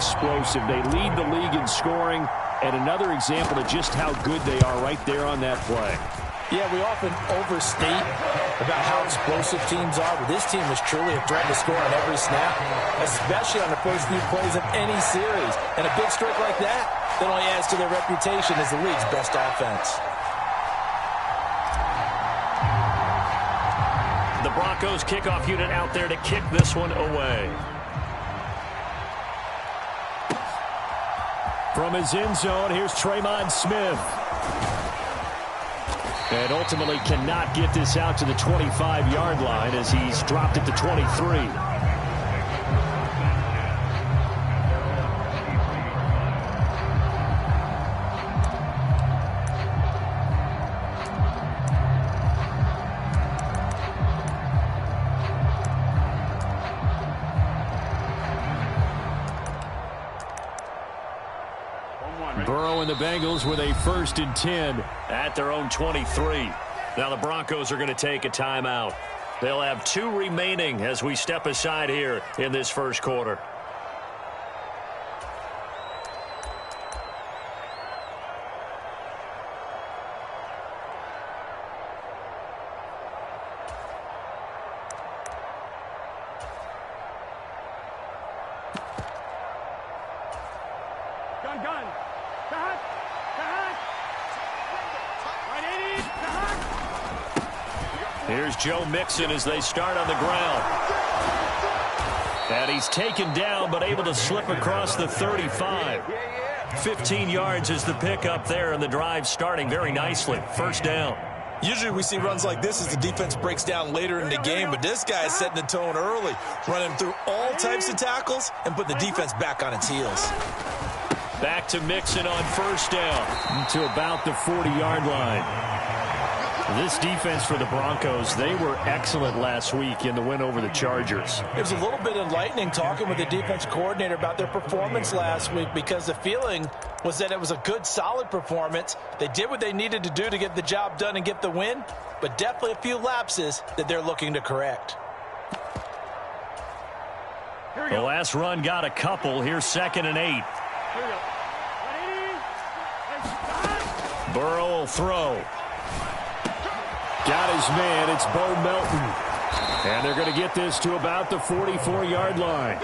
explosive. They lead the league in scoring, and another example of just how good they are right there on that play. Yeah, we often overstate about how explosive teams are, but this team is truly a threat to score on every snap, especially on the first few plays of any series. And a big streak like that only adds to their reputation as the league's best offense. The Broncos kickoff unit out there to kick this one away. From his end zone, here's Tremon Smith. And ultimately cannot get this out to the 25-yard line as he's dropped it to 23. Burrow and the Bengals with a 1st and 10 at their own 23. Now the Broncos are going to take a timeout. They'll have 2 remaining as we step aside here in this first quarter. Here's Joe Mixon as they start on the ground. And he's taken down but able to slip across the 35. 15 yards is the pickup there, and the drive starting very nicely. 1st down. Usually we see runs like this as the defense breaks down later in the game, but this guy is setting the tone early, running through all types of tackles and put the defense back on its heels. Back to Mixon on 1st down to about the 40-yard line. This defense for the Broncos, they were excellent last week in the win over the Chargers. It was a little bit enlightening talking with the defense coordinator about their performance last week, because the feeling was that it was a good, solid performance. They did what they needed to do to get the job done and get the win, but definitely a few lapses that they're looking to correct. The last run got a couple. Here's 2nd and 8. Burrow will throw. Got his man. It's Bo Melton. And they're going to get this to about the 44-yard line.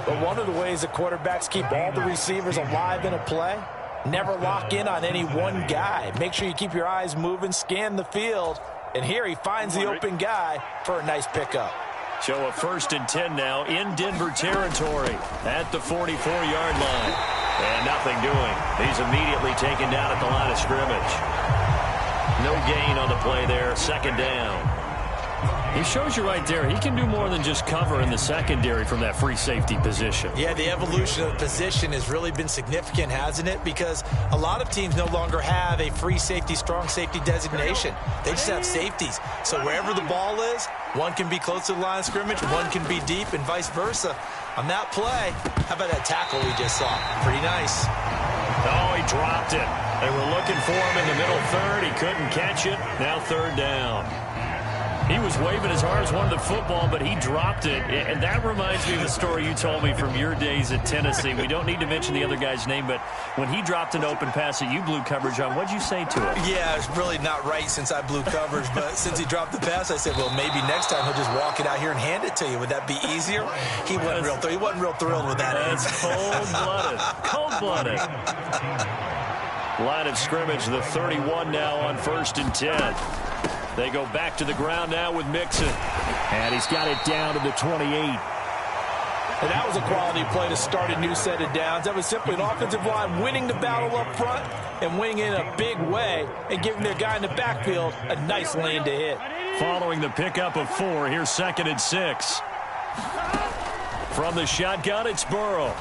But one of the ways the quarterbacks keep all the receivers alive in a play, never lock in on any one guy. Make sure you keep your eyes moving, scan the field. And here he finds the open guy for a nice pickup. So a 1st and 10 now in Denver territory at the 44-yard line. And nothing doing. He's immediately taken down at the line of scrimmage. No gain on the play there. 2nd down. He shows you right there, he can do more than just cover in the secondary from that free safety position. Yeah, the evolution of the position has really been significant, hasn't it? Because a lot of teams no longer have a free safety, strong safety designation. They just have safeties. So wherever the ball is, one can be close to the line of scrimmage, one can be deep, and vice versa. On that play, how about that tackle we just saw? Pretty nice. Oh, he dropped it. They were looking for him in the middle 3rd. He couldn't catch it. Now 3rd down. He was waving as hard as wanted the football, but he dropped it. And that reminds me of the story you told me from your days at Tennessee. We don't need to mention the other guy's name, but when he dropped an open pass that you blew coverage on, what'd you say to him? Yeah, it's really not right since I blew coverage, but since he dropped the pass, I said, well, maybe next time he'll just walk it out here and hand it to you. Would that be easier? He wasn't real thrilled with that. That's cold-blooded. Cold-blooded. Line of scrimmage, the 31 now on 1st and 10. They go back to the ground now with Mixon. And he's got it down to the 28. And that was a quality play to start a new set of downs. That was simply an offensive line winning the battle up front and winning in a big way and giving their guy in the backfield a nice lane to hit. Following the pickup of 4, here's 2nd and 6. From the shotgun, it's Burrow.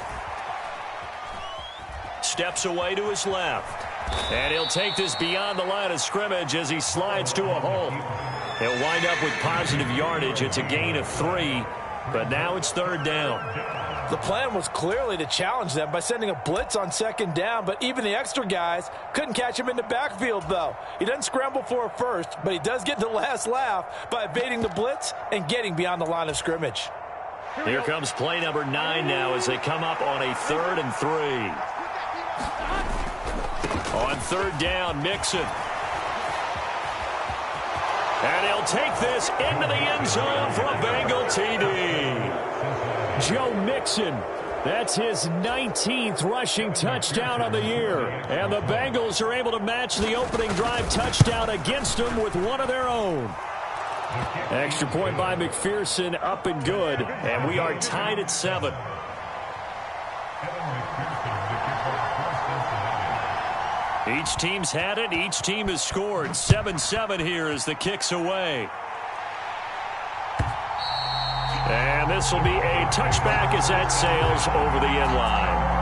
Steps away to his left. And he'll take this beyond the line of scrimmage as he slides to a hole. He'll wind up with positive yardage. It's a gain of 3, but now it's 3rd down. The plan was clearly to challenge them by sending a blitz on 2nd down, but even the extra guys couldn't catch him in the backfield, though. He doesn't scramble for a first, but he does get the last laugh by evading the blitz and getting beyond the line of scrimmage. Here comes play number 9 now as they come up on a 3rd and 3. On 3rd down, Mixon. And he'll take this into the end zone for a Bengal TD. Joe Mixon, that's his 19th rushing touchdown of the year. And the Bengals are able to match the opening drive touchdown against them with one of their own. Extra point by McPherson, up and good. And we are tied at 7. Each team's had it. Each team has scored. 7-7 here as the kick's away. And this will be a touchback as that sails over the end line.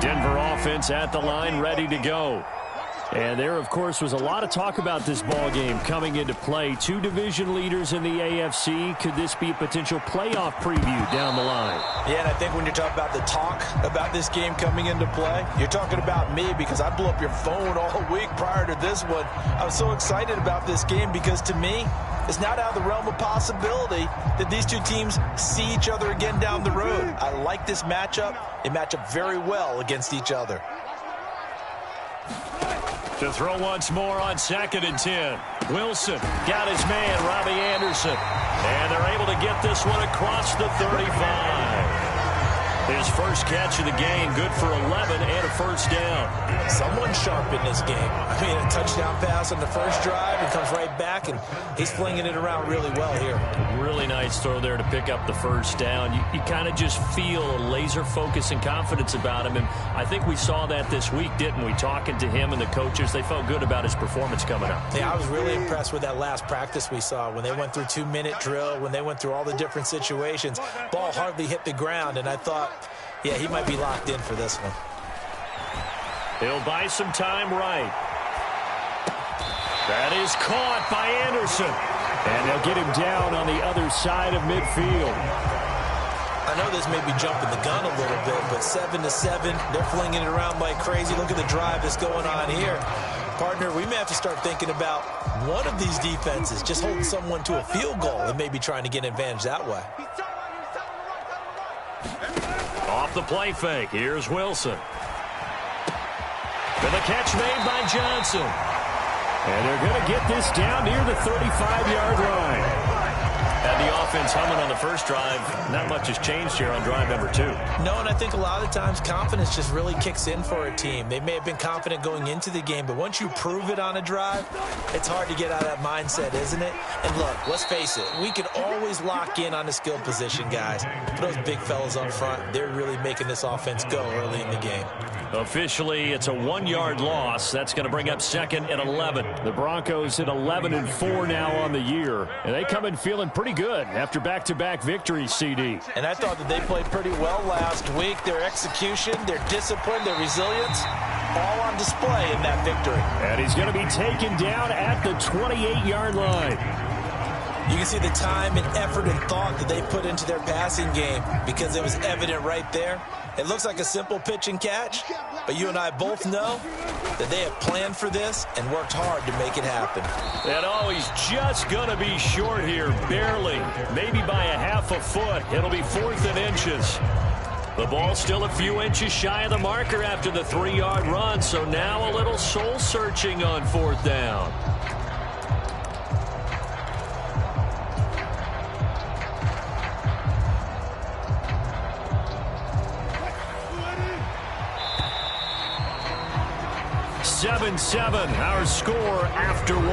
Denver offense at the line, ready to go. And there, of course, was a lot of talk about this ball game coming into play. 2 division leaders in the AFC. Could this be a potential playoff preview down the line? Yeah, and I think when you talk about the talk about this game coming into play, you're talking about me because I blew up your phone all week prior to this one. I was so excited about this game because, to me, it's not out of the realm of possibility that these two teams see each other again down the road. I like this matchup. They match up very well against each other. To throw once more on 2nd and 10. Wilson got his man, Robbie Anderson. And they're able to get this one across the 35. His first catch of the game, good for 11 and a first down. Someone's sharp in this game. I mean, a touchdown pass on the first drive and comes right back, and he's flinging it around really well here. Really nice throw there to pick up the first down. You kind of just feel a laser focus and confidence about him, and I think we saw that this week, didn't we? Talking to him and the coaches, they felt good about his performance coming up. Yeah, I was really impressed with that last practice we saw when they went through 2-minute drill, when they went through all the different situations. Ball hardly hit the ground, and I thought, yeah, he might be locked in for this one. He'll buy some time right. That is caught by Anderson. And they'll get him down on the other side of midfield. I know this may be jumping the gun a little bit, but 7-7, they're flinging it around like crazy. Look at the drive that's going on here. Partner, we may have to start thinking about one of these defenses just holding someone to a field goal and maybe trying to get an advantage that way. Off the play fake, here's Wilson. And the catch made by Johnson. And they're going to get this down near the 35-yard line. And the offense humming on the first drive. Not much has changed here on drive number 2. No, and I think a lot of times confidence just really kicks in for a team. They may have been confident going into the game, but once you prove it on a drive, it's hard to get out of that mindset, isn't it? And look, let's face it, we can always lock in on the skill position, guys. But those big fellas up front, they're really making this offense go early in the game. Officially, it's a 1-yard loss. That's going to bring up 2nd and 11. The Broncos at 11-4 now on the year. And they come in feeling pretty good after back-to-back victories, CD. And I thought that they played pretty well last week. Their execution, their discipline, their resilience, all on display in that victory. And he's going to be taken down at the 28-yard line. You can see the time and effort and thought that they put into their passing game because it was evident right there. It looks like a simple pitch and catch, but you and I both know that they have planned for this and worked hard to make it happen. And oh, he's just going to be short here, barely, maybe by a half a foot. It'll be 4th and inches. The ball's still a few inches shy of the marker after the 3-yard run, so now a little soul-searching on 4th down. Seven, our score after 1.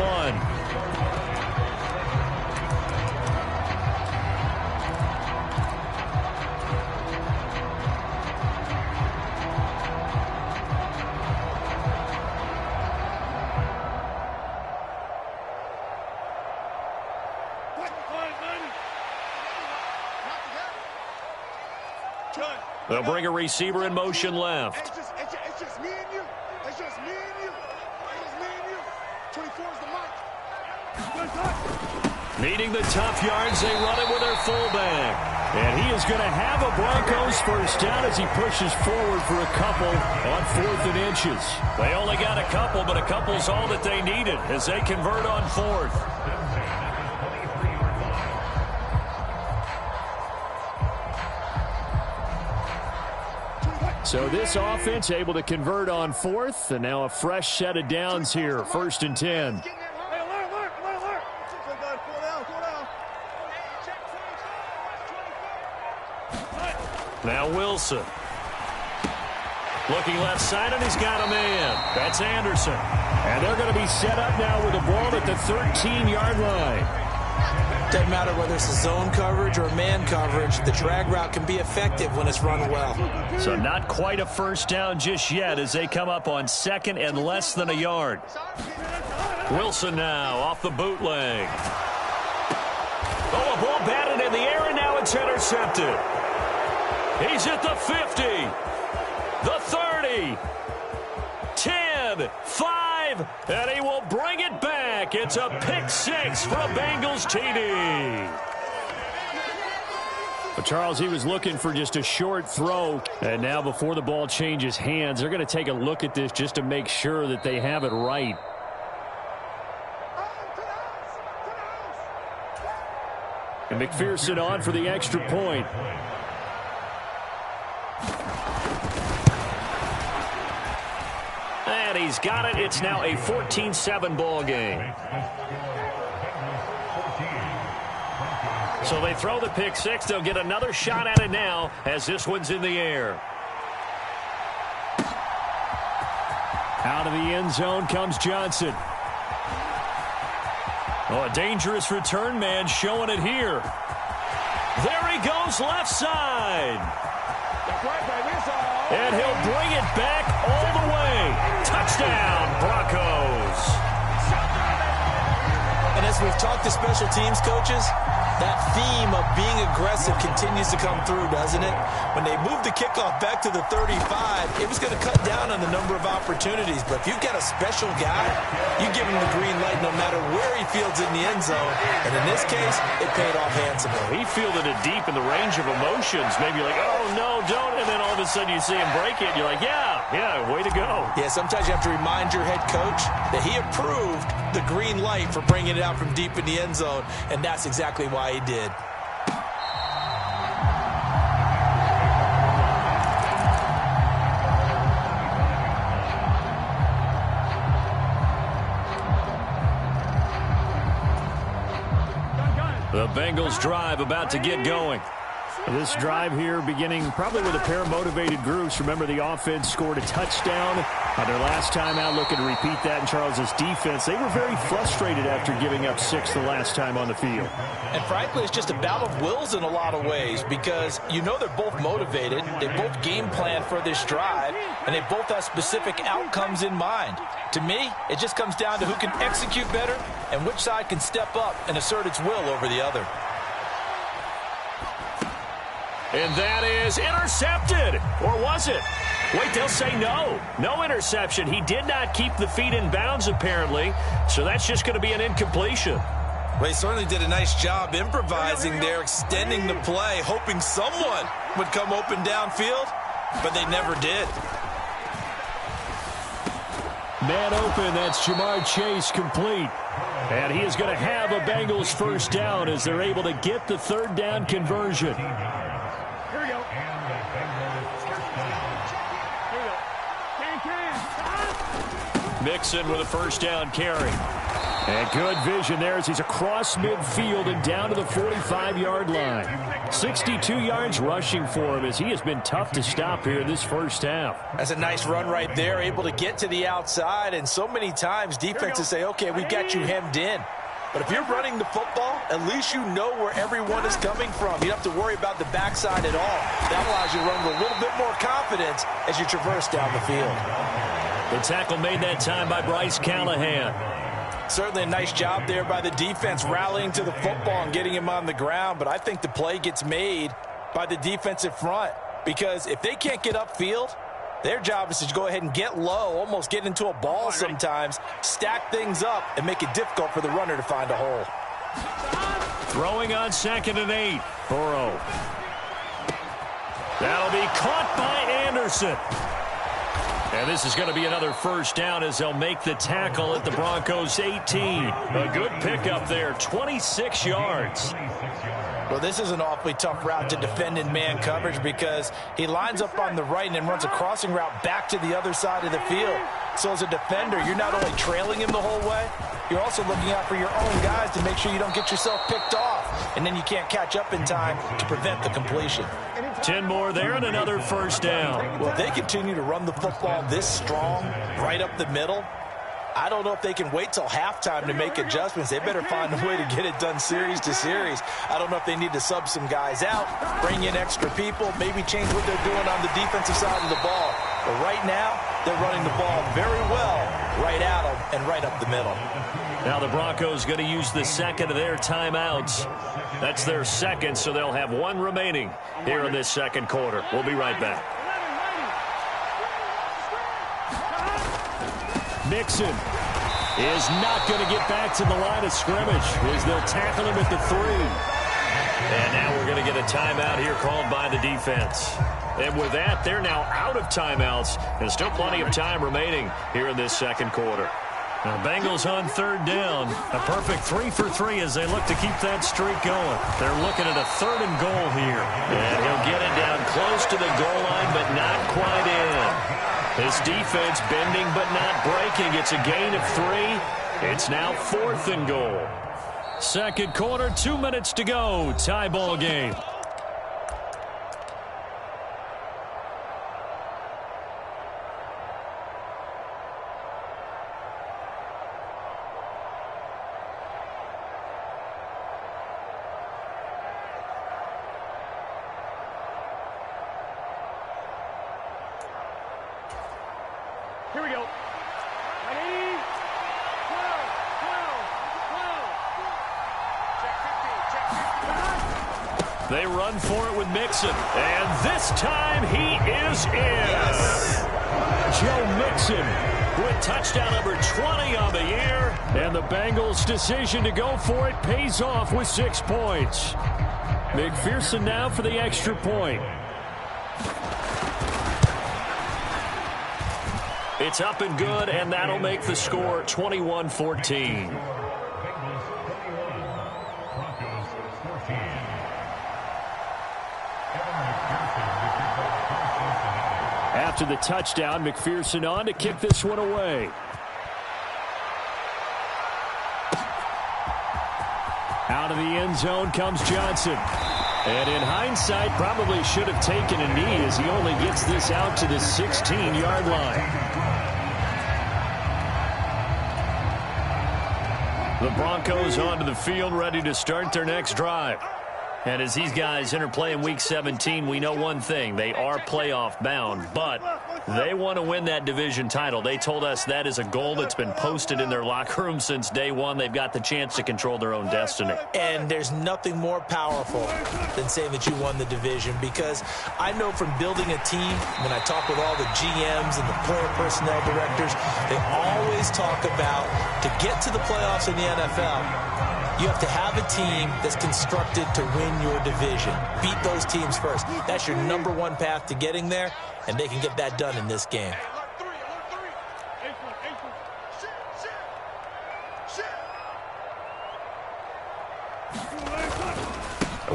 They'll bring a receiver in motion left. It's just me and you. It's just me and you. It's just me and you. 24 is the mark. Needing the tough yards, they run it with their fullback. And he is going to have a Broncos first down as he pushes forward for a couple on 4th and inches. They only got a couple, but a couple's all that they needed as they convert on 4th. So this offense able to convert on 4th, and now a fresh set of downs here, 1st and 10. Now Wilson. Looking left side, and he's got a man. That's Anderson. And they're going to be set up now with a ball at the 13-yard line. Doesn't matter whether it's a zone coverage or man coverage, the drag route can be effective when it's run well. So not quite a first down just yet as they come up on 2nd and less than a yard. Wilson now off the bootleg. Oh, a ball batted in the air, and now it's intercepted. He's at the 50, the 30, 10, 5, and he will bring it back. It's a pick 6 for a Bengals TD. But Charles, he was looking for just a short throw, and now before the ball changes hands, they're going to take a look at this just to make sure that they have it right. And McPherson on for the extra point. And he's got it. It's now a 14-7 ball game. So they throw the pick 6. They'll get another shot at it now as this one's in the air. Out of the end zone comes Johnson. Oh, a dangerous return man showing it here. There he goes left side. And he'll bring it back all the way. Touchdown, Broncos. And as we've talked to special teams coaches, that theme of being aggressive continues to come through, doesn't it? When they moved the kickoff back to the 35, it was going to cut down on the number of opportunities. But if you've got a special guy, you give him the green light no matter where he fields in the end zone. And in this case, it paid off handsomely. He fielded it deep in the range of emotions. Maybe you're like, oh, no, don't. And then all of a sudden you see him break it. And you're like, yeah, way to go. Yeah, sometimes you have to remind your head coach that he approved the green light for bringing it out from deep in the end zone. And that's exactly why he did. The Bengals drive about to get going. This drive here beginning probably with a pair of motivated groups. Remember, the offense scored a touchdown on their last time out. Looking to repeat that in Charles's defense. They were very frustrated after giving up 6 the last time on the field. And frankly, it's just a battle of wills in a lot of ways because you know they're both motivated. They both game plan for this drive, and they both have specific outcomes in mind. To me, it just comes down to who can execute better and which side can step up and assert its will over the other. And that is intercepted. Or was it? Wait, they'll say no. No interception. He did not keep the feet in bounds, apparently. So that's just going to be an incompletion. Well, he certainly did a nice job improvising there, extending the play, hoping someone would come open downfield, but they never did. Man open, that's Jamar Chase complete. And he is going to have a Bengals first down as they're able to get the 3rd down conversion. Mixon with a first down carry. And good vision there as he's across midfield and down to the 45-yard line. 62 yards rushing for him as he has been tough to stop here in this first half. That's a nice run right there, able to get to the outside. And so many times defenses say, okay, we've got you hemmed in. But if you're running the football, at least you know where everyone is coming from. You don't have to worry about the backside at all. That allows you to run with a little bit more confidence as you traverse down the field. The tackle made that time by Bryce Callahan. Certainly a nice job there by the defense rallying to the football and getting him on the ground. But I think the play gets made by the defensive front because if they can't get upfield, their job is to go ahead and get low, almost get into a ball sometimes, stack things up, and make it difficult for the runner to find a hole. Throwing on 2nd and 8. Burrow. That'll be caught by Anderson. And this is going to be another first down as they'll make the tackle at the Broncos 18. A good pickup there, 26 yards. Well, this is an awfully tough route to defend in man coverage because he lines up on the right and then runs a crossing route back to the other side of the field. So as a defender, you're not only trailing him the whole way, you're also looking out for your own guys to make sure you don't get yourself picked off. And then you can't catch up in time to prevent the completion. 10 more there and another first down. Well, if they continue to run the football this strong, right up the middle, I don't know if they can wait till halftime to make adjustments. They better find a way to get it done series to series. I don't know if they need to sub some guys out, bring in extra people, maybe change what they're doing on the defensive side of the ball. But right now, they're running the ball very well right at them and right up the middle. Now the Broncos going to use the second of their timeouts. That's their second, so they'll have one remaining here in this second quarter. We'll be right back. Mixon is not going to get back to the line of scrimmage as they'll tackle him at the 3. And now we're going to get a timeout here called by the defense. And with that, they're now out of timeouts and still plenty of time remaining here in this second quarter. Now, Bengals on third down. A perfect 3 for 3 as they look to keep that streak going. They're looking at a 3rd and goal here. And he'll get it down close to the goal line, but not quite in. This defense bending but not breaking. It's a gain of 3. It's now 4th and goal. Second quarter, 2 minutes to go. Tie ball game. Here we go. Ready? 12, 12, 12. Check 15, check 15. They run for it with Mixon. And this time he is in. Yes. Joe Mixon with touchdown number 20 on the year. And the Bengals' decision to go for it pays off with 6 points. McPherson now for the extra point. It's up and good, and that'll make the score 21-14. After the touchdown, McPherson on to kick this one away. Out of the end zone comes Johnson. And in hindsight, probably should have taken a knee as he only gets this out to the 16-yard line. The Broncos onto the field, ready to start their next drive. And as these guys interplay in Week 17, we know one thing. They are playoff bound, but they want to win that division title. They told us that is a goal that's been posted in their locker room since day one. They've got the chance to control their own destiny. And there's nothing more powerful than saying that you won the division, because I know from building a team, when I talk with all the GMs and the player personnel directors, they always talk about to get to the playoffs in the NFL, you have to have a team that's constructed to win your division. Beat those teams first. That's your #1 path to getting there, and they can get that done in this game.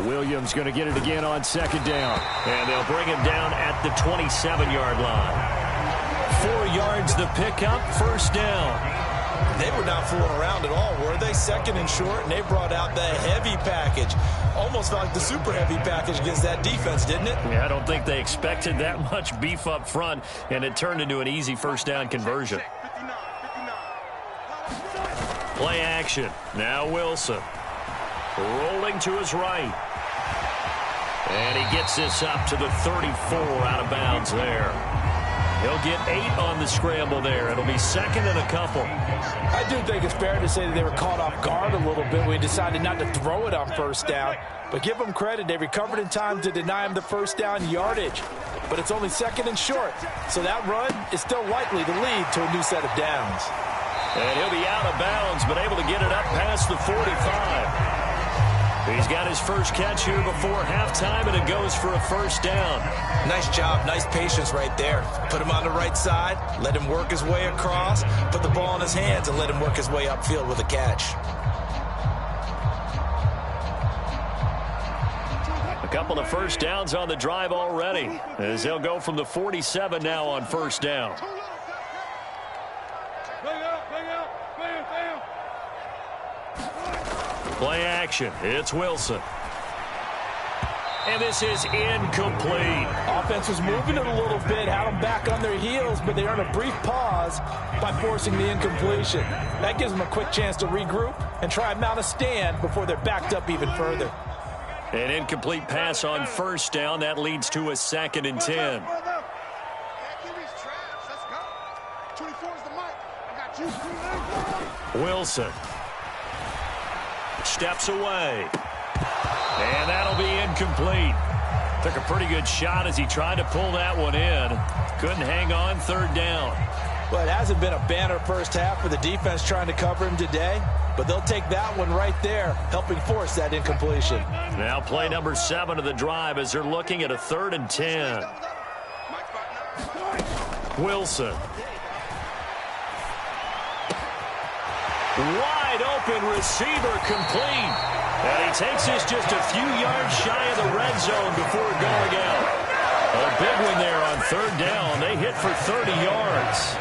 Williams going to get it again on second down. And they'll bring him down at the 27-yard line. 4 yards the pickup, first down. They were not fooling around at all, were they? Second and short, and they brought out the heavy package. Almost felt like the super heavy package against that defense, didn't it? Yeah, I don't think they expected that much beef up front, and it turned into an easy first down conversion. Play action. Now Wilson. Rolling to his right. And he gets this up to the 34 out of bounds there. He'll get 8 on the scramble there. It'll be second and a couple. I do think it's fair to say that they were caught off guard a little bit when we decided not to throw it on first down. But give them credit. They recovered in time to deny him the first down yardage. But it's only second and short. So that run is still likely to lead to a new set of downs. And he'll be out of bounds, but able to get it up past the 45. He's got his first catch here before halftime, and it goes for a first down. Nice job. Nice patience right there. Put him on the right side, let him work his way across, put the ball in his hands, and let him work his way upfield with a catch. A couple of first downs on the drive already, as they'll go from the 47 now on first down. Play action. It's Wilson. And this is incomplete. Offense was moving it a little bit, had them back on their heels, but they earned a brief pause by forcing the incompletion. That gives them a quick chance to regroup and try and mount a stand before they're backed up even further. An incomplete pass on first down. That leads to a 2nd and 10. Wilson steps away. And that'll be incomplete. Took a pretty good shot as he tried to pull that one in. Couldn't hang on, 3rd down. Well, it hasn't been a banner first half for the defense trying to cover him today, but they'll take that one right there, helping force that incompletion. Now play number 7 of the drive as they're looking at a 3rd and 10. Wilson. Wide open receiver complete. And he takes this just a few yards shy of the red zone before going out. A big one there on 3rd down. They hit for 30 yards.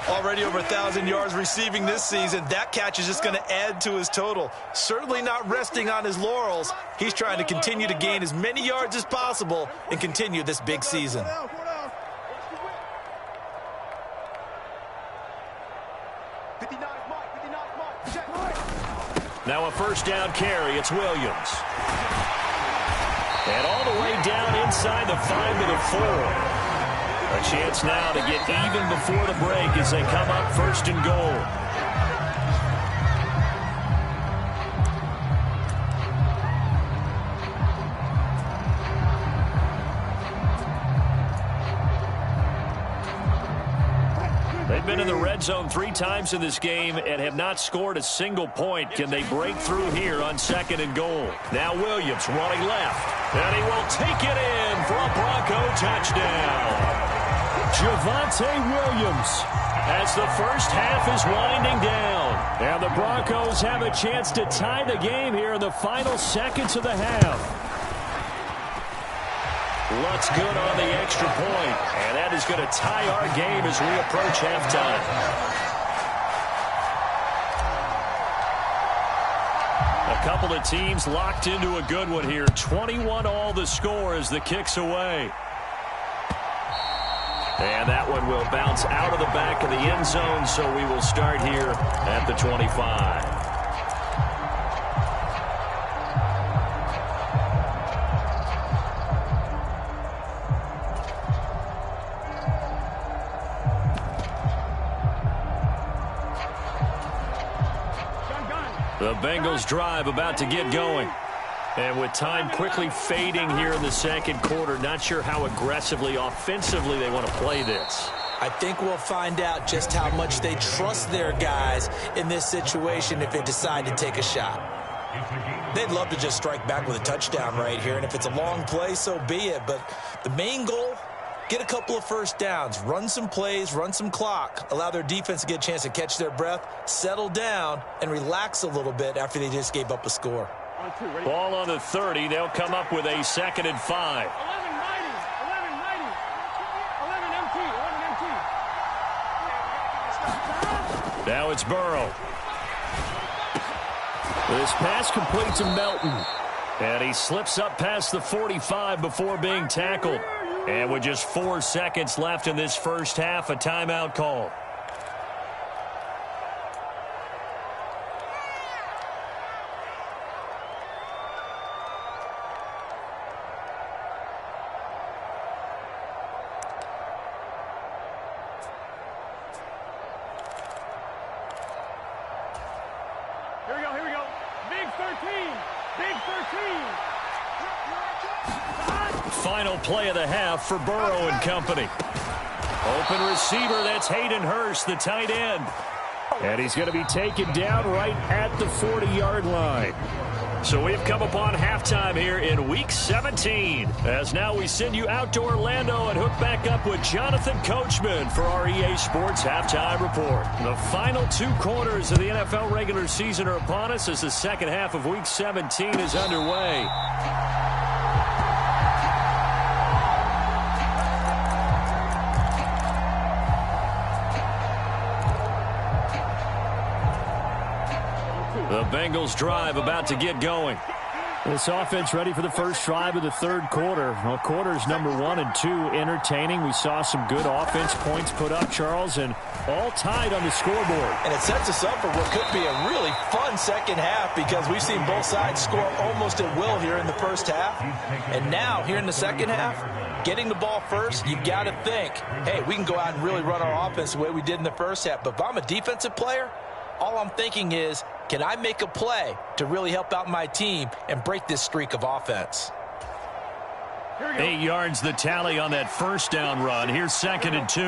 Already over 1,000 yards receiving this season. That catch is just going to add to his total. Certainly not resting on his laurels. He's trying to continue to gain as many yards as possible and continue this big season. Now a first down carry. It's Williams. And all the way down inside the 5 to the 4. A chance now to get even before the break as they come up 1st and goal. They've been in the red zone 3 times in this game and have not scored a single point. Can they break through here on 2nd and goal? Now Williams running left. And he will take it in for a Bronco touchdown. Javonte Williams as the first half is winding down. And the Broncos have a chance to tie the game here in the final seconds of the half. Looks good on the extra point, and that is going to tie our game as we approach halftime. A couple of teams locked into a good one here. 21-all the score as the kick's away. And that one will bounce out of the back of the end zone, so we will start here at the 25. The Bengals drive about to get going. And with time quickly fading here in the 2nd quarter, not sure how aggressively, offensively they want to play this. I think we'll find out just how much they trust their guys in this situation if they decide to take a shot. They'd love to just strike back with a touchdown right here, and if it's a long play, so be it. But the main goal, get a couple of first downs, run some plays, run some clock, allow their defense to get a chance to catch their breath, settle down, and relax a little bit after they just gave up a score. Ball on the 30. They'll come up with a 2nd and 5. 11 empty. Now it's Burrow. This pass complete to Melton. And he slips up past the 45 before being tackled. And with just 4 seconds left in this first half, a timeout call. Here we go. Big 13. Big 13. Final play of the half for Burrow and company. Open receiver, that's Hayden Hurst, the tight end. And he's going to be taken down right at the 40-yard line. So we've come upon halftime here in Week 17. As now we send you out to Orlando and hook back up with Jonathan Coachman for our EA Sports Halftime Report. The final 2 quarters of the NFL regular season are upon us as the second half of Week 17 is underway. The Bengals drive about to get going. This offense ready for the first drive of the third quarter. Well, quarters number 1 and 2 entertaining. We saw some good offense points put up, Charles, and all tied on the scoreboard. And it sets us up for what could be a really fun second half because we've seen both sides score almost at will here in the first half. And now, here in the second half, getting the ball first, you've got to think, hey, we can go out and really run our offense the way we did in the first half. But if I'm a defensive player, all I'm thinking is, can I make a play to really help out my team and break this streak of offense? 8 yards the tally on that first down run. Here's 2nd and 2.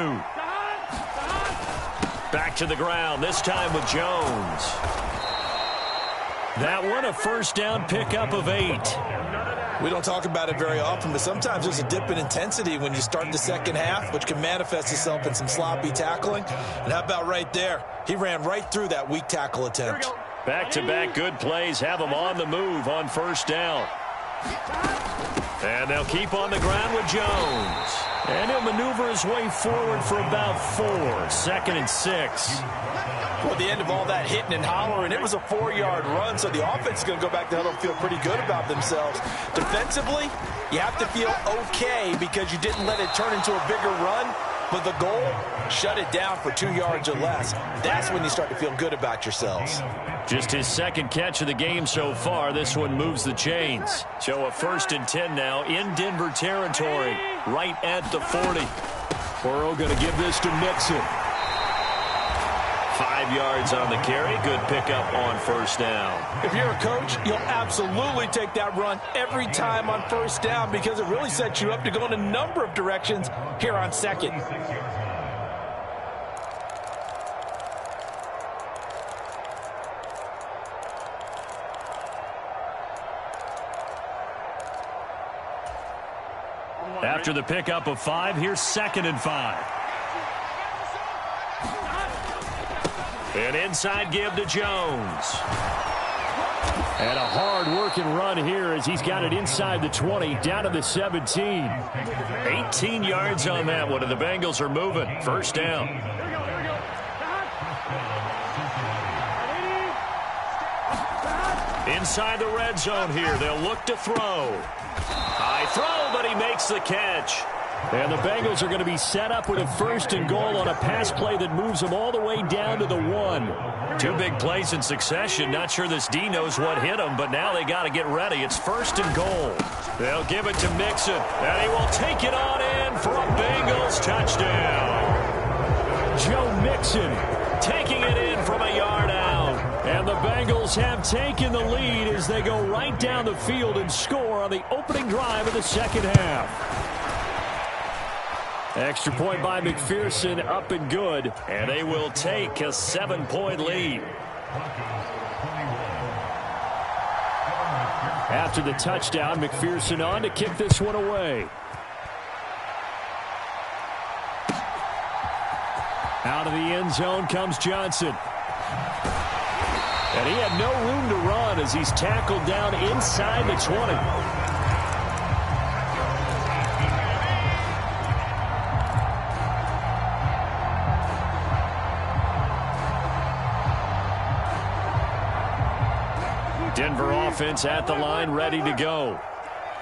Back to the ground, this time with Jones. That one a first down pickup of 8. We don't talk about it very often, but sometimes there's a dip in intensity when you start the second half, which can manifest itself in some sloppy tackling. And how about right there? He ran right through that weak tackle attempt. Back-to-back good plays have them on the move on first down. And they'll keep on the ground with Jones. And he'll maneuver his way forward for about 4. 2nd and 6. Well, the end of all that hitting and hollering, it was a 4-yard run, so the offense is going to go back to huddle and feel pretty good about themselves. Defensively, you have to feel okay because you didn't let it turn into a bigger run, but the goal, shut it down for 2 yards or less. That's when you start to feel good about yourselves. Just his second catch of the game so far. This one moves the chains. So a 1st and 10 now in Denver territory, right at the 40. Burrow going to give this to Mixon. 5 yards on the carry. Good pickup on first down. If you're a coach, you'll absolutely take that run every time on first down because it really sets you up to go in a number of directions here on second. After the pickup of 5, here's 2nd and 5. An inside give to Jones. And a hard-working run here as he's got it inside the 20, down to the 17. 18 yards on that one, and the Bengals are moving. First down. Inside the red zone here. They'll look to throw. High throw, but he makes the catch. And the Bengals are going to be set up with a 1st and goal on a pass play that moves them all the way down to the 1. 2 big plays in succession. Not sure this D knows what hit him, but now they got to get ready. It's 1st and goal. They'll give it to Mixon, and he will take it on in for a Bengals touchdown. Joe Mixon taking it in from a yard out. And the Bengals have taken the lead as they go right down the field and score on the opening drive of the second half. Extra point by McPherson, up and good, and they will take a 7-point lead. After the touchdown, McPherson on to kick this one away. Out of the end zone comes Johnson. And he had no room to run as he's tackled down inside the 20. Denver offense at the line, ready to go.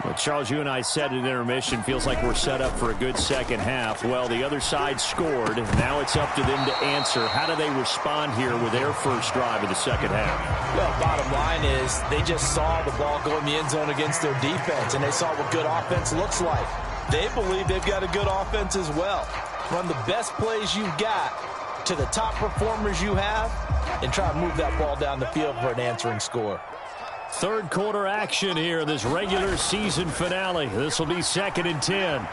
Well, Charles, you and I said at intermission, feels like we're set up for a good second half. Well, the other side scored. Now it's up to them to answer. How do they respond here with their first drive of the second half? Well, bottom line is they just saw the ball go in the end zone against their defense, and they saw what good offense looks like. They believe they've got a good offense as well. Run the best plays you've got to the top performers you have, and try to move that ball down the field for an answering score. Third quarter action here in this regular season finale. This will be 2nd and 10.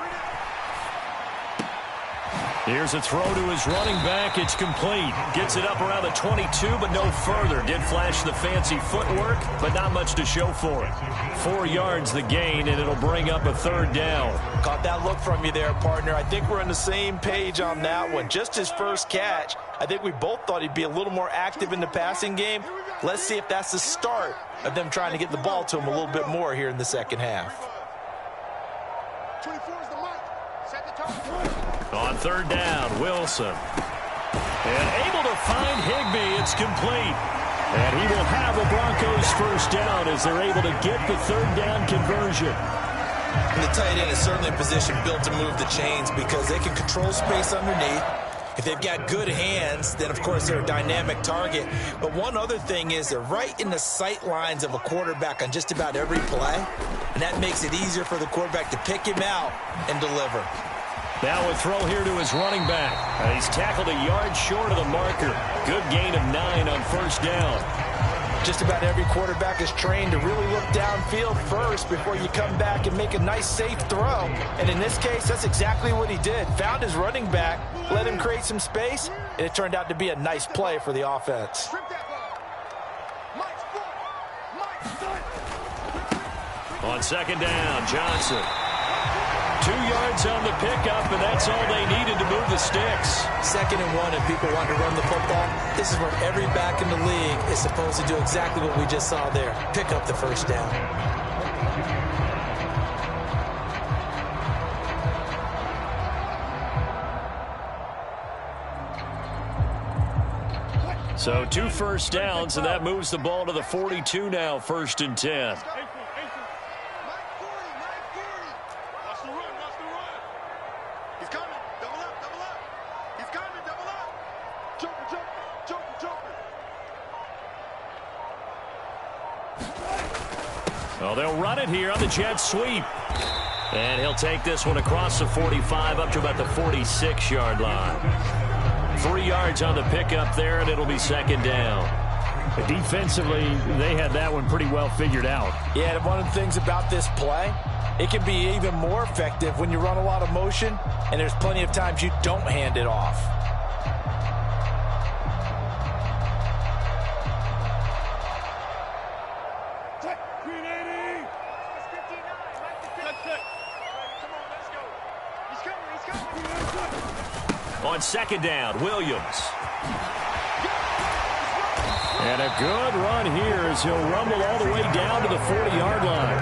Here's a throw to his running back. It's complete. Gets it up around the 22, but no further. Did flash the fancy footwork, but not much to show for it. 4 yards the gain, and it'll bring up a third down. Caught that look from you there, partner. I think we're on the same page on that one. Just his first catch. I think we both thought he'd be a little more active in the passing game. Let's see if that's the start of them trying to get the ball to him a little bit more here in the second half. 24 is the mic. Set the tone. On third down, Wilson. And able to find Higbee. It's complete. And he will have a Broncos first down as they're able to get the third down conversion. And the tight end is certainly a position built to move the chains because they can control space underneath. If they've got good hands, then, of course, they're a dynamic target. But one other thing is they're right in the sight lines of a quarterback on just about every play, and that makes it easier for the quarterback to pick him out and deliver. Now a throw here to his running back. He's tackled a yard short of the marker. Good gain of 9 on first down. Just about every quarterback is trained to really look downfield first before you come back and make a nice, safe throw. And in this case, that's exactly what he did. Found his running back, let him create some space, and it turned out to be a nice play for the offense. On second down, Johnson. 2 yards on the pickup, and that's all they needed to move the sticks. 2nd and 1, and people want to run the football. This is where every back in the league is supposed to do exactly what we just saw there. Pick up the first down. So 2 first downs, and that moves the ball to the 42 now, 1st and 10. Well, they'll run it here on the jet sweep. And he'll take this one across the 45 up to about the 46-yard line. 3 yards on the pickup there, and it'll be 2nd down. Defensively, they had that one pretty well figured out. Yeah, and one of the things about this play, it can be even more effective when you run a lot of motion, and there's plenty of times you don't hand it off. On 2nd down, Williams. And a good run here as he'll rumble all the way down to the 40-yard line.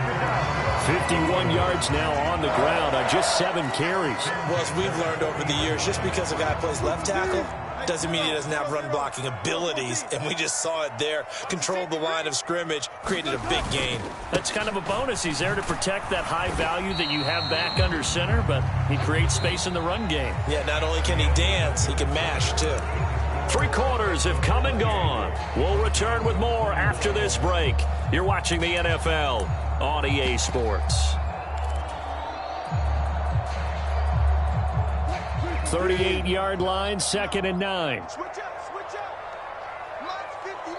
51 yards now on the ground on just 7 carries. Well, as we've learned over the years, just because a guy plays left tackle doesn't mean he doesn't have run-blocking abilities, and we just saw it there. Controlled the line of scrimmage, created a big gain. That's kind of a bonus. He's there to protect that high value that you have back under center, but he creates space in the run game. Yeah, not only can he dance, he can mash, too. 3 quarters have come and gone. We'll return with more after this break. You're watching the NFL on EA Sports. 38-yard line, 2nd and 9. Switch out, switch out. Line 59.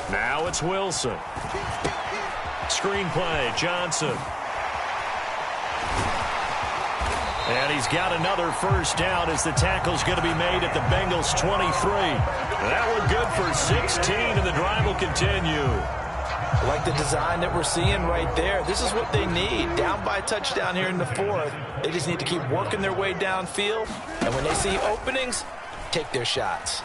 0-0. Now it's Wilson. Screen play, Johnson. And he's got another first down as the tackle's going to be made at the Bengals' 23. That one good for 16, and the drive will continue. I like the design that we're seeing right there. This is what they need. Down by a touchdown here in the 4th. They just need to keep working their way downfield. And when they see openings, take their shots.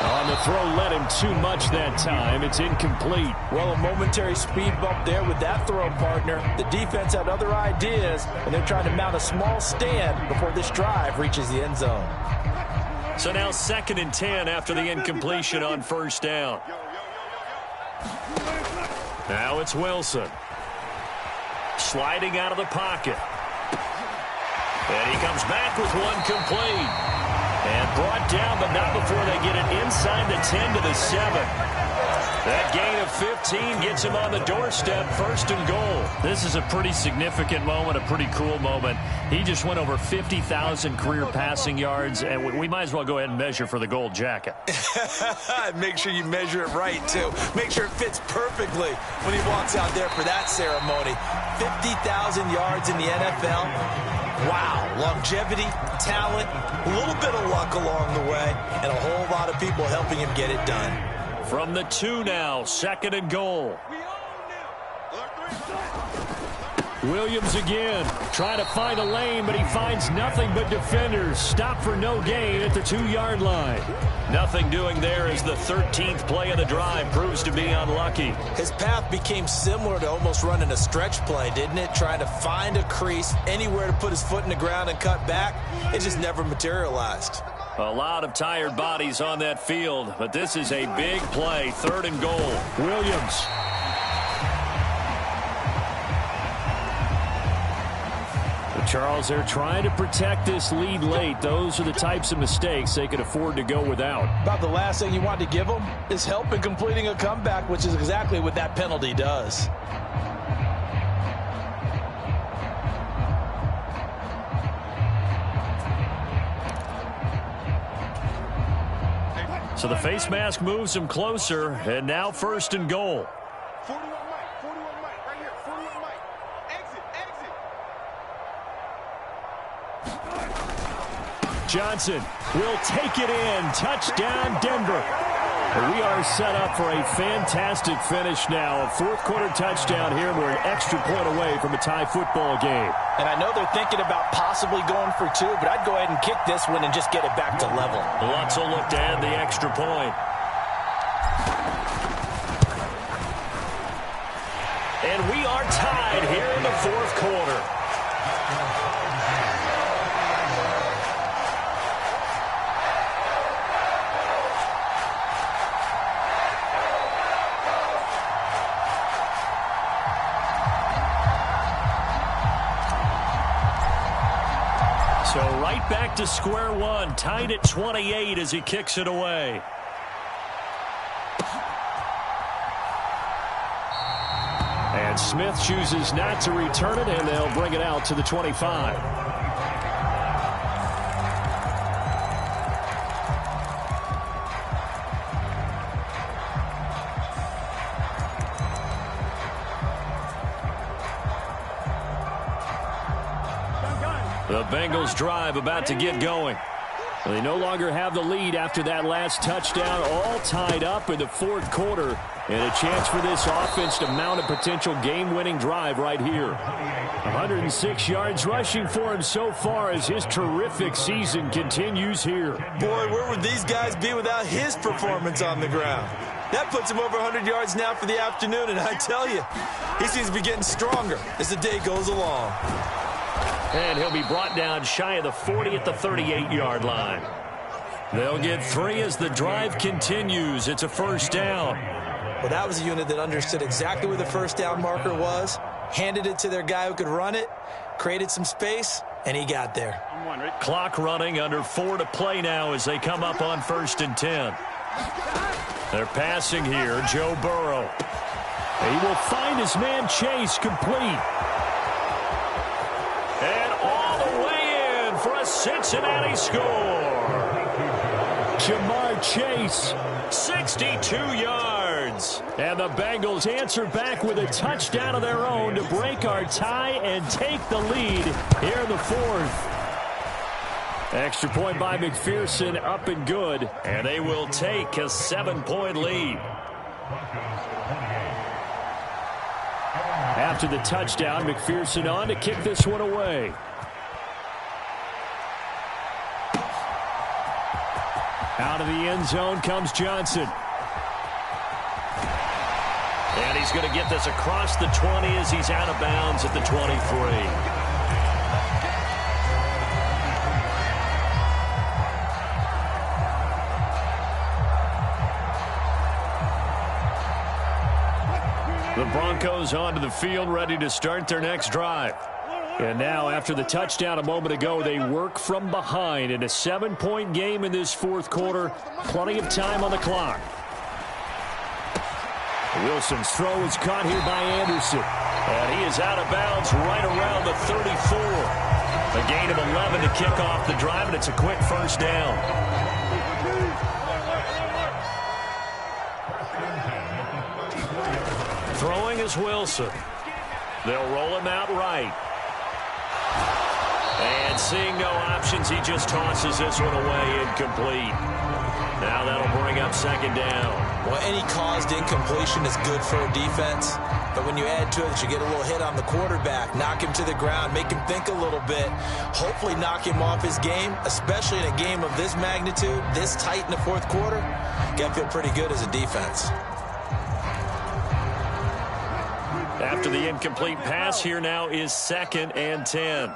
On the throw, led him too much that time. It's incomplete. Well, a momentary speed bump there with that throw, partner. The defense had other ideas, and they're trying to mount a small stand before this drive reaches the end zone. So now 2nd and 10 after the incompletion on first down. Now it's Wilson. Sliding out of the pocket. And he comes back with one complete. And brought down, but not before they get it inside the 10 to the 7. That gain of 15 gets him on the doorstep, 1st and goal. This is a pretty significant moment, a pretty cool moment. He just went over 50,000 career passing yards, and we might as well go ahead and measure for the gold jacket. Make sure you measure it right, too. Make sure it fits perfectly when he walks out there for that ceremony. 50,000 yards in the NFL. Wow, longevity, talent, a little bit of luck along the way, and a whole lot of people helping him get it done. From the 2 now, 2nd and goal. Williams again, trying to find a lane, but he finds nothing but defenders. Stop for no gain at the 2-yard line. Nothing doing there as the 13th play of the drive proves to be unlucky. His path became similar to almost running a stretch play, didn't it? Trying to find a crease, anywhere to put his foot in the ground and cut back. It just never materialized. A lot of tired bodies on that field, but this is a big play, 3rd and goal. Williams. Charles, they're trying to protect this lead late. Those are the types of mistakes they could afford to go without. About the last thing you want to give them is help in completing a comeback, which is exactly what that penalty does. So the face mask moves him closer, and now 1st and goal. 41 Mike, right here, 41 Mike. Exit. Johnson will take it in. Touchdown, Denver. We are set up for a fantastic finish now. A 4th quarter touchdown here. We're an extra point away from a tie football game. And I know they're thinking about possibly going for 2, but I'd go ahead and kick this one and just get it back to level. Lutz will look to add the extra point. And we are tied here in the 4th quarter. So right back to square one, tied at 28 as he kicks it away. And Smith chooses not to return it, and they'll bring it out to the 25. The Bengals drive about to get going. They no longer have the lead after that last touchdown, all tied up in the 4th quarter, and a chance for this offense to mount a potential game-winning drive right here. 106 yards rushing for him so far as his terrific season continues here. Boy, where would these guys be without his performance on the ground? That puts him over 100 yards now for the afternoon, and I tell you, he seems to be getting stronger as the day goes along. And he'll be brought down shy of the 40 at the 38-yard line. They'll get 3 as the drive continues. It's a 1st down. Well, that was a unit that understood exactly where the 1st down marker was, handed it to their guy who could run it, created some space, and he got there. Clock running, under 4 to play now as they come up on 1st and 10. They're passing here, Joe Burrow. He will find his man Chase complete. And all the way in for a Cincinnati score. Jamar Chase. 62 yards. And the Bengals answer back with a touchdown of their own to break our tie and take the lead here in the 4th. Extra point by McPherson, up and good. And they will take a 7-point lead. After the touchdown, McPherson on to kick this one away. Out of the end zone comes Johnson. And he's going to get this across the 20 as he's out of bounds at the 23. The Broncos onto the field, ready to start their next drive. And now, after the touchdown a moment ago, they work from behind in a 7-point game in this 4th quarter. Plenty of time on the clock. Wilson's throw is caught here by Anderson. And he is out of bounds right around the 34. A gain of 11 to kick off the drive, and it's a quick first down. Throwing is Wilson. They'll roll him out right. And seeing no options, he just tosses this one away, incomplete. Now that'll bring up second down. Well, any caused incompletion is good for a defense. But when you add to it that you get a little hit on the quarterback, knock him to the ground, make him think a little bit, hopefully knock him off his game, especially in a game of this magnitude, this tight in the fourth quarter, got to feel pretty good as a defense. After the incomplete pass, here now is 2nd and 10.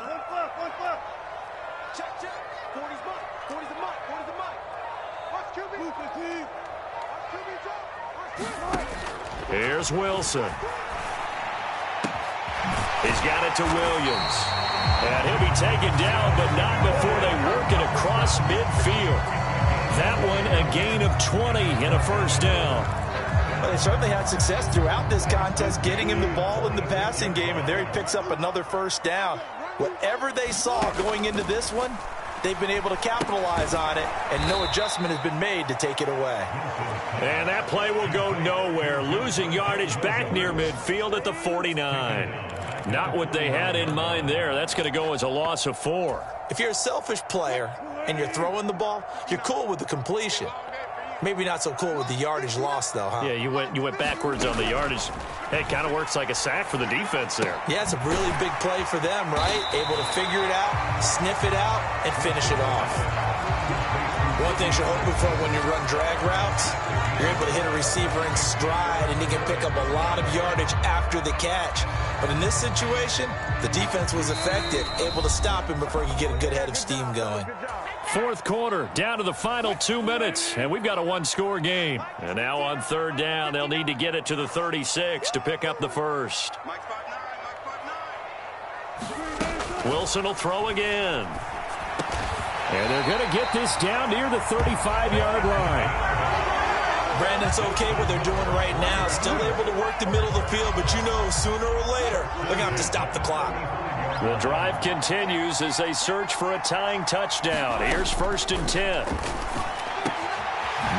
Here's Wilson. He's got it to Williams. And he'll be taken down, but not before they work it across midfield. That one a gain of 20 and a first down. Well, they certainly had success throughout this contest getting him the ball in the passing game, and there he picks up another first down. Whatever they saw going into this one, they've been able to capitalize on it, and no adjustment has been made to take it away. And that play will go nowhere, losing yardage back near midfield at the 49. Not what they had in mind there. That's going to go as a loss of 4. If you're a selfish player and you're throwing the ball, you're cool with the completion. Maybe not so cool with the yardage loss, though, huh? Yeah, you went backwards on the yardage. Hey, it kind of works like a sack for the defense there. Yeah, it's a really big play for them, right? Able to figure it out, sniff it out, and finish it off. One thing you're hoping for when you run drag routes, you're able to hit a receiver in stride, and he can pick up a lot of yardage after the catch. But in this situation, the defense was effective, able to stop him before he could get a good head of steam going. Fourth quarter, down to the final 2 minutes, and we've got a one-score game. And now on third down, they'll need to get it to the 36 to pick up the first. Wilson will throw again. And they're going to get this down near the 35-yard line. Brandon's okay what they're doing right now. Still able to work the middle of the field, but you know sooner or later they're going to have to stop the clock. The drive continues as they search for a tying touchdown. Here's 1st and 10.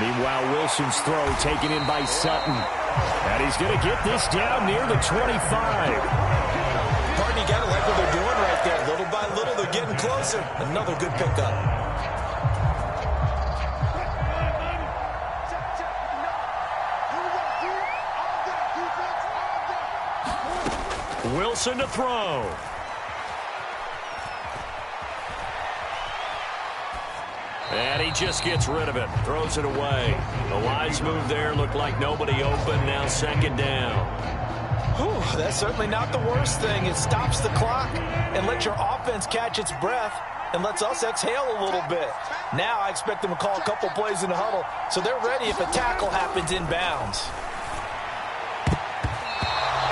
Meanwhile, Wilson's throw taken in by Sutton. And he's going to get this down near the 25. Pardon, you got to like what they're doing right there. Little by little, they're getting closer. Another good pickup. Wilson to throw. And he just gets rid of it. Throws it away. A wise move there. Looked like nobody open. Now 2nd down. Whew, that's certainly not the worst thing. It stops the clock and lets your offense catch its breath and lets us exhale a little bit. Now I expect them to call a couple plays in the huddle so they're ready if a tackle happens inbounds.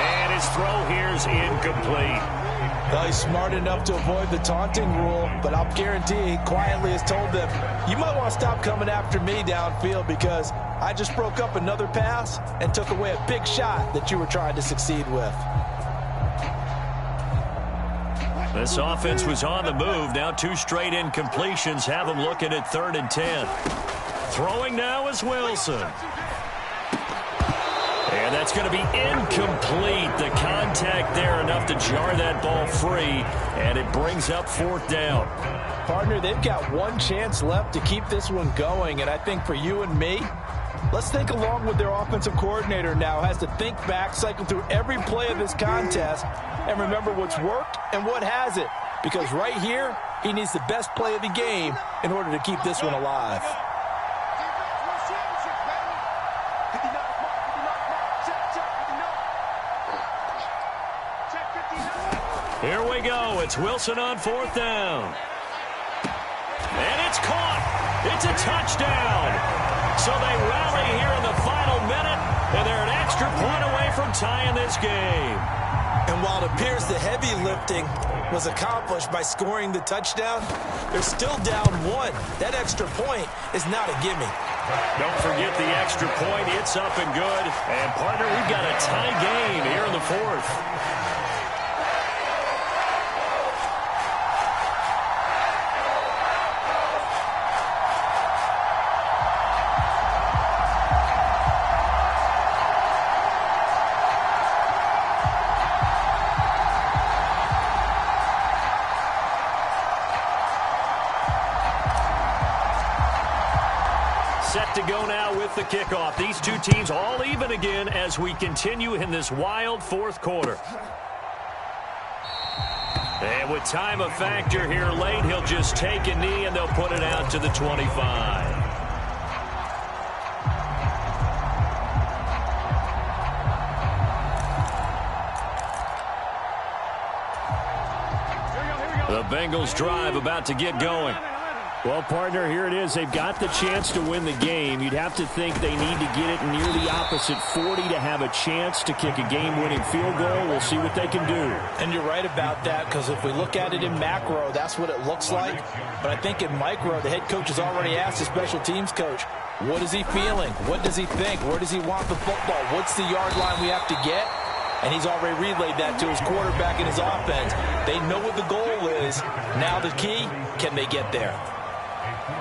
And his throw here is incomplete. Well, he's smart enough to avoid the taunting rule, but I'll guarantee he quietly has told them, you might want to stop coming after me downfield because I just broke up another pass and took away a big shot that you were trying to succeed with. This offense was on the move. Now 2 straight incompletions have them looking at 3rd and 10. Throwing now is Wilson. And that's going to be incomplete. The contact there enough to jar that ball free, and it brings up 4th down. Partner, they've got one chance left to keep this one going, and I think for you and me, let's think along with their offensive coordinator now. Has to think back, cycle through every play of this contest, and remember what's worked and what hasn't. Because right here, he needs the best play of the game in order to keep this one alive. Here we go. It's Wilson on 4th down. And it's caught. It's a touchdown. So they rally here in the final minute, and they're an extra point away from tying this game. And while it appears the heavy lifting was accomplished by scoring the touchdown, they're still down 1. That extra point is not a gimme. Don't forget the extra point. It's up and good. And, partner, we've got a tie game here in the fourth. Set to go now with the kickoff. These two teams all even again as we continue in this wild fourth quarter. And with time a factor here late, he'll just take a knee and they'll put it out to the 25. The Bengals drive about to get going. Well, partner, here it is. They've got the chance to win the game. You'd have to think they need to get it near the opposite 40 to have a chance to kick a game-winning field goal. We'll see what they can do. And you're right about that, because if we look at it in macro, that's what it looks like. But I think in micro, the head coach has already asked the special teams coach, what is he feeling? What does he think? Where does he want the football? What's the yard line we have to get? And he's already relayed that to his quarterback and his offense. They know what the goal is. Now the key, can they get there?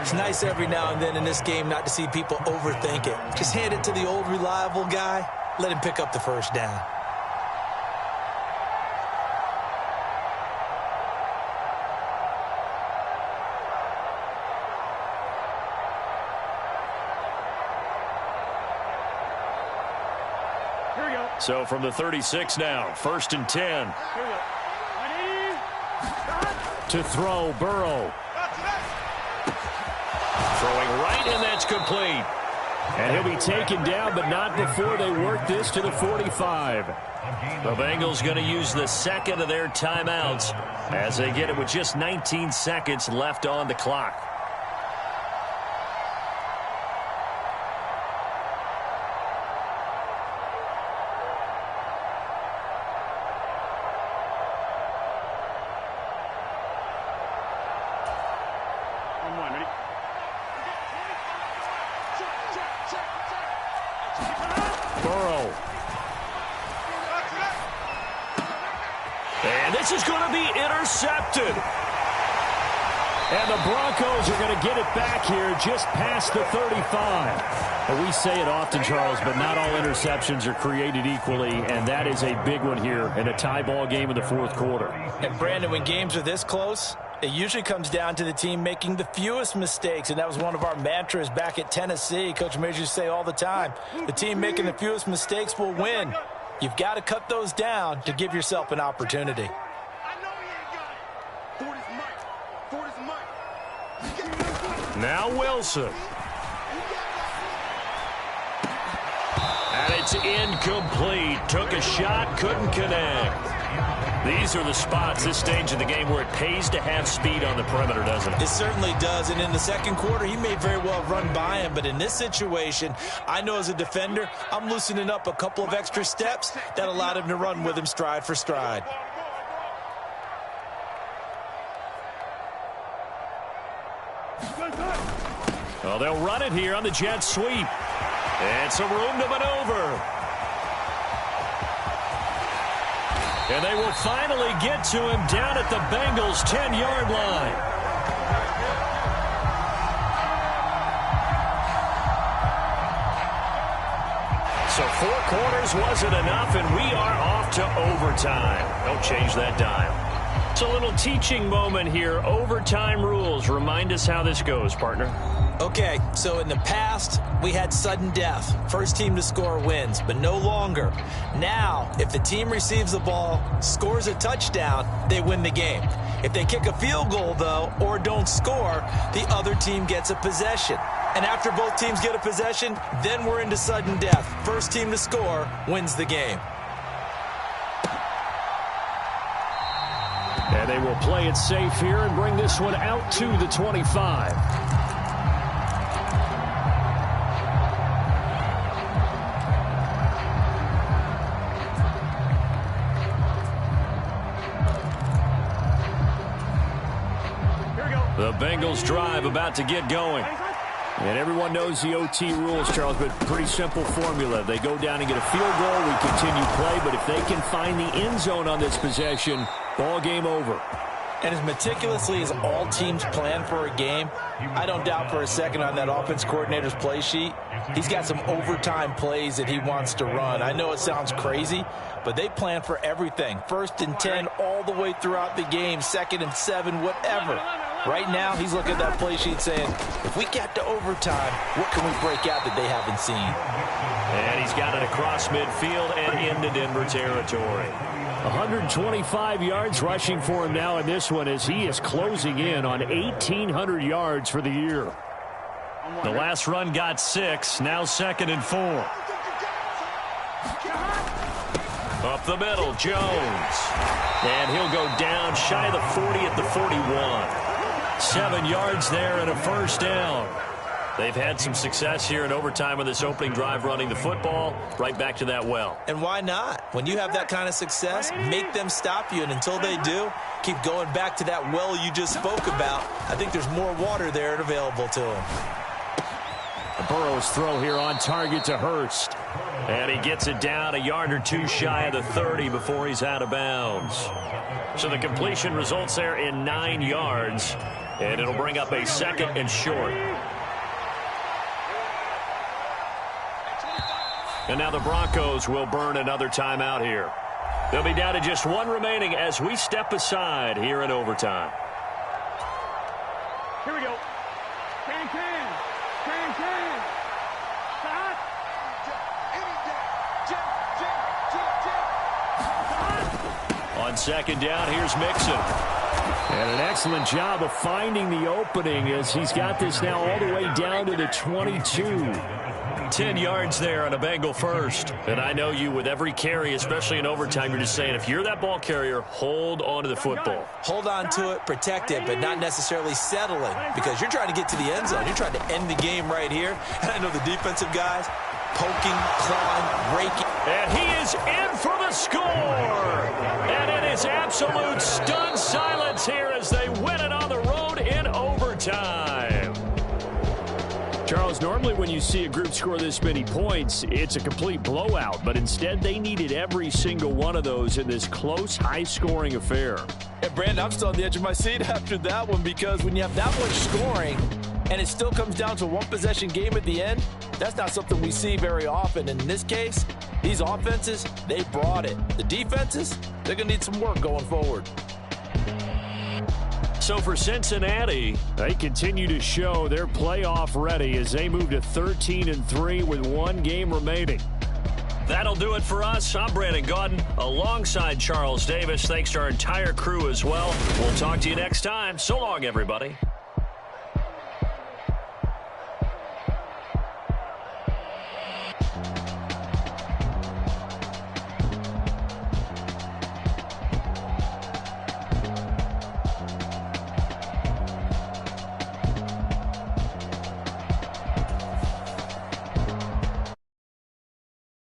It's nice every now and then in this game not to see people overthink it. Just hand it to the old reliable guy. Let him pick up the first down. Here we go. So from the 36 now, 1st and 10. Here we go. To throw, Burrow. Throwing right, and that's complete. And he'll be taken down, but not before they work this to the 45. The Bengals going to use the second of their timeouts as they get it with just 19 seconds left on the clock. Burrow. And this is going to be intercepted. And the Broncos are going to get it back here just past the 35. Well, we say it often, Charles, but not all interceptions are created equally, and that is a big one here in a tie ball game in the fourth quarter. And, Brandon, when games are this close, it usually comes down to the team making the fewest mistakes, and that was one of our mantras back at Tennessee. Coach Major used to say all the time, the team making the fewest mistakes will win. You've got to cut those down to give yourself an opportunity. Now Wilson. And it's incomplete. Took a shot, couldn't connect. These are the spots, this stage of the game, where it pays to have speed on the perimeter, doesn't it? It certainly does, and in the second quarter, he may very well run by him, but in this situation, I know as a defender, I'm loosening up a couple of extra steps that allowed him to run with him stride for stride. Well, they'll run it here on the jet sweep. And some room to maneuver. And they will finally get to him down at the Bengals' 10-yard line. So 4 quarters wasn't enough, and we are off to overtime. Don't change that dial. It's a little teaching moment here. Overtime rules. Remind us how this goes, partner. Okay, so in the past, we had sudden death. First team to score wins, but no longer. Now, if the team receives the ball, scores a touchdown, they win the game. If they kick a field goal, though, or don't score, the other team gets a possession. And after both teams get a possession, then we're into sudden death. First team to score wins the game. And they will play it safe here and bring this one out to the 25. The Bengals drive about to get going. And everyone knows the OT rules, Charles, but pretty simple formula. They go down and get a field goal, we continue play, but if they can find the end zone on this possession, ball game over. And as meticulously as all teams plan for a game, I don't doubt for a second on that offense coordinator's play sheet, he's got some overtime plays that he wants to run. I know it sounds crazy, but they plan for everything. 1st and 10 all the way throughout the game, 2nd and 7, whatever. Right now, he's looking at that play sheet saying, if we get to overtime, what can we break out that they haven't seen? And he's got it across midfield and into Denver territory. 125 yards rushing for him now in this one as he is closing in on 1,800 yards for the year. The last run got 6, now 2nd and 4. Up the middle, Jones. And he'll go down shy of the 40 at the 41. 7 yards there and a first down. They've had some success here in overtime on this opening drive running the football. Right back to that well. And why not? When you have that kind of success, make them stop you. And until they do, keep going back to that well you just spoke about. I think there's more water there and available to them. Burrow's throw here on target to Hurst. And he gets it down a yard or two shy of the 30 before he's out of bounds. So the completion results there in 9 yards. And it'll bring up a 2nd and short. And now the Broncos will burn another timeout here. They'll be down to just 1 remaining as we step aside here in overtime. Here we go. Can. Stop. On 2nd down, here's Mixon. And an excellent job of finding the opening as he's got this now all the way down to the 22. 10 yards there on a Bengal first. And I know you, with every carry, especially in overtime, you're just saying, if you're that ball carrier, hold on to the football. Hold on to it, protect it, but not necessarily settle it, because you're trying to get to the end zone. You're trying to end the game right here. And I know the defensive guys, poking, clawing, raking. And he is in for the score. And it is absolute stunned silence here as they win it on the road in overtime. Charles, normally when you see a group score this many points, it's a complete blowout. But instead, they needed every single one of those in this close, high-scoring affair. And Brandon, I'm still on the edge of my seat after that one, because when you have that much scoring and it still comes down to a one-possession game at the end, that's not something we see very often. And in this case, these offenses, they brought it. The defenses, they're going to need some work going forward. So for Cincinnati, they continue to show they're playoff ready as they move to 13-3 with 1 game remaining. That'll do it for us. I'm Brandon Gaudin alongside Charles Davis. Thanks to our entire crew as well. We'll talk to you next time. So long, everybody.